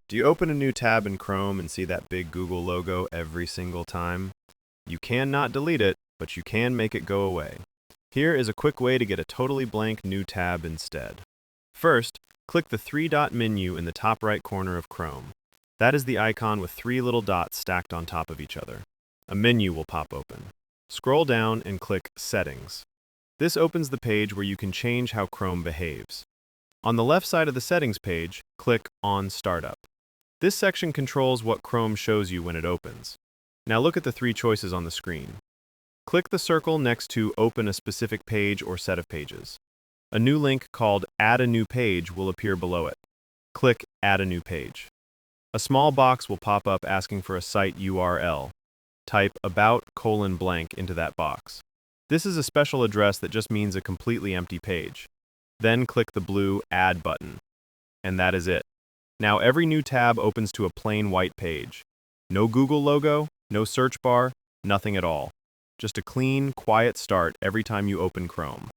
Do you open a new tab in Chrome and see that big Google logo every single time? You cannot delete it, but you can make it go away. Here is a quick way to get a totally blank new tab instead. First, click the three-dot menu in the top right corner of Chrome. That is the icon with three little dots stacked on top of each other. A menu will pop open. Scroll down and click Settings. This opens the page where you can change how Chrome behaves. On the left side of the settings page, click On Startup. This section controls what Chrome shows you when it opens. Now look at the three choices on the screen. Click the circle next to Open a specific page or set of pages. A new link called Add a New Page will appear below it. Click Add a New Page. A small box will pop up asking for a site URL. Type about:blank into that box. This is a special address that just means a completely empty page. Then click the blue Add button. And that is it. Now every new tab opens to a plain white page. No Google logo, no search bar, nothing at all. Just a clean, quiet start every time you open Chrome.